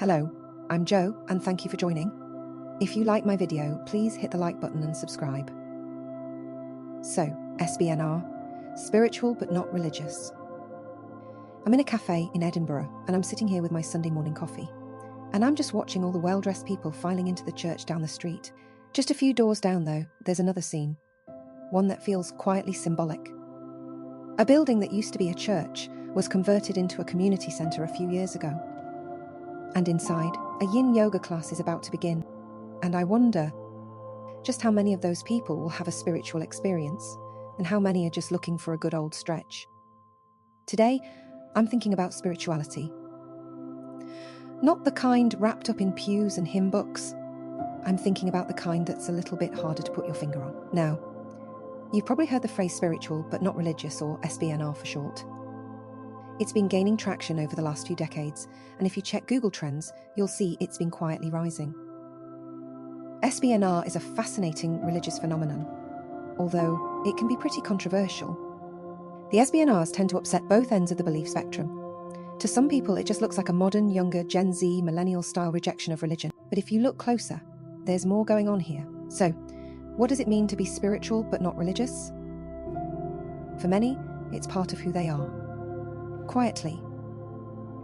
Hello, I'm Jo, and thank you for joining. If you like my video, please hit the like button and subscribe. So, SBNR, spiritual but not religious. I'm in a cafe in Edinburgh, and I'm sitting here with my Sunday morning coffee. And I'm just watching all the well-dressed people filing into the church down the street. Just a few doors down, though, there's another scene. One that feels quietly symbolic. A building that used to be a church was converted into a community centre a few years ago. And inside, a yin yoga class is about to begin. And I wonder just how many of those people will have a spiritual experience, and how many are just looking for a good old stretch. Today, I'm thinking about spirituality. Not the kind wrapped up in pews and hymn books. I'm thinking about the kind that's a little bit harder to put your finger on. Now, you've probably heard the phrase spiritual but not religious, or SBNR for short. It's been gaining traction over the last few decades, and if you check Google Trends, you'll see it's been quietly rising. SBNR is a fascinating religious phenomenon, although it can be pretty controversial. The SBNRs tend to upset both ends of the belief spectrum. To some people, it just looks like a modern, younger, Gen Z, millennial-style rejection of religion. But if you look closer, there's more going on here. So, what does it mean to be spiritual but not religious? For many, it's part of who they are. Quietly.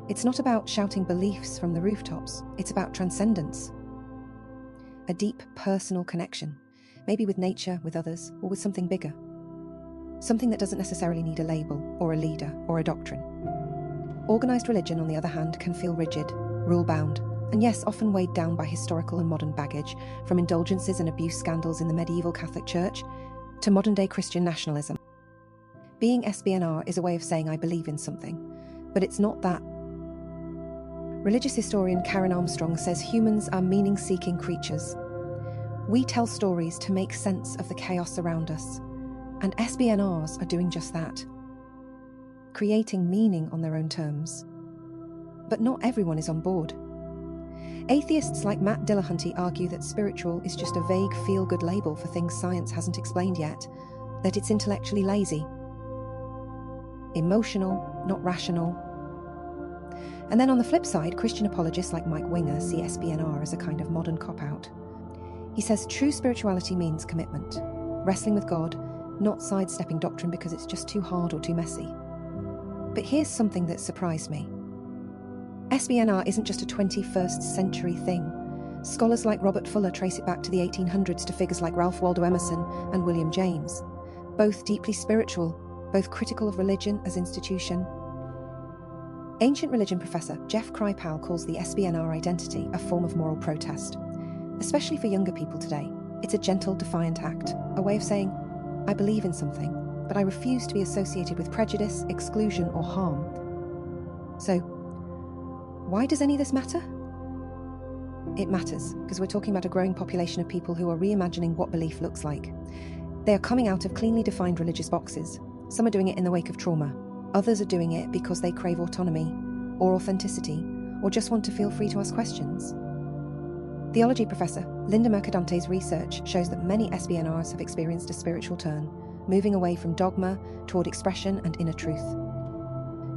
It's not about shouting beliefs from the rooftops, it's about transcendence. A deep personal connection, maybe with nature, with others, or with something bigger. Something that doesn't necessarily need a label, or a leader, or a doctrine. Organised religion, on the other hand, can feel rigid, rule-bound, and yes, often weighed down by historical and modern baggage, from indulgences and abuse scandals in the medieval Catholic Church to modern-day Christian nationalism. Being SBNR is a way of saying I believe in something, but it's not that. Religious historian Karen Armstrong says humans are meaning-seeking creatures. We tell stories to make sense of the chaos around us, and SBNRs are doing just that. Creating meaning on their own terms. But not everyone is on board. Atheists like Dillahunty argue that spiritual is just a vague feel-good label for things science hasn't explained yet, that it's intellectually lazy. Emotional, not rational. And then on the flip side, Christian apologists like Mike Winger see SBNR as a kind of modern cop-out. He says true spirituality means commitment, wrestling with God, not sidestepping doctrine because it's just too hard or too messy. But here's something that surprised me. SBNR isn't just a 21st century thing. Scholars like Robert Fuller trace it back to the 1800s to figures like Waldo Emerson and William James, both deeply spiritual, both critical of religion as institution. Ancient religion professor Jeff Krypal calls the SBNR identity a form of moral protest. Especially for younger people today, it's a gentle, defiant act, a way of saying, I believe in something, but I refuse to be associated with prejudice, exclusion, or harm. So, why does any of this matter? It matters because we're talking about a growing population of people who are reimagining what belief looks like. They are coming out of cleanly defined religious boxes. Some are doing it in the wake of trauma. Others are doing it because they crave autonomy, or authenticity, or just want to feel free to ask questions. Theology professor Linda Mercadante's research shows that many SBNRs have experienced a spiritual turn, moving away from dogma toward expression and inner truth.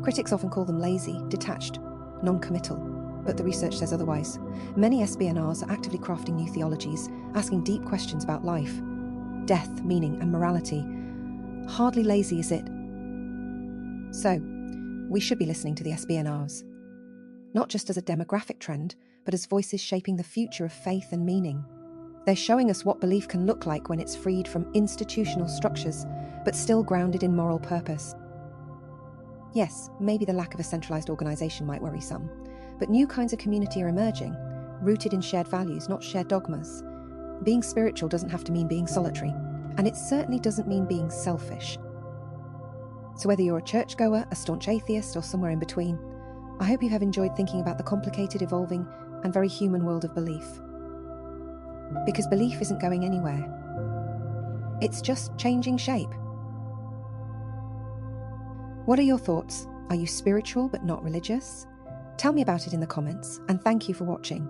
Critics often call them lazy, detached, non-committal, but the research says otherwise. Many SBNRs are actively crafting new theologies, asking deep questions about life, death, meaning, and morality. Hardly lazy, is it? So, we should be listening to the SBNRs. Not just as a demographic trend, but as voices shaping the future of faith and meaning. They're showing us what belief can look like when it's freed from institutional structures, but still grounded in moral purpose. Yes, maybe the lack of a centralised organisation might worry some, but new kinds of community are emerging, rooted in shared values, not shared dogmas. Being spiritual doesn't have to mean being solitary, and it certainly doesn't mean being selfish. So whether you're a churchgoer, a staunch atheist, or somewhere in between, I hope you have enjoyed thinking about the complicated, evolving, and very human world of belief. Because belief isn't going anywhere. It's just changing shape. What are your thoughts? Are you spiritual but not religious? Tell me about it in the comments, and thank you for watching.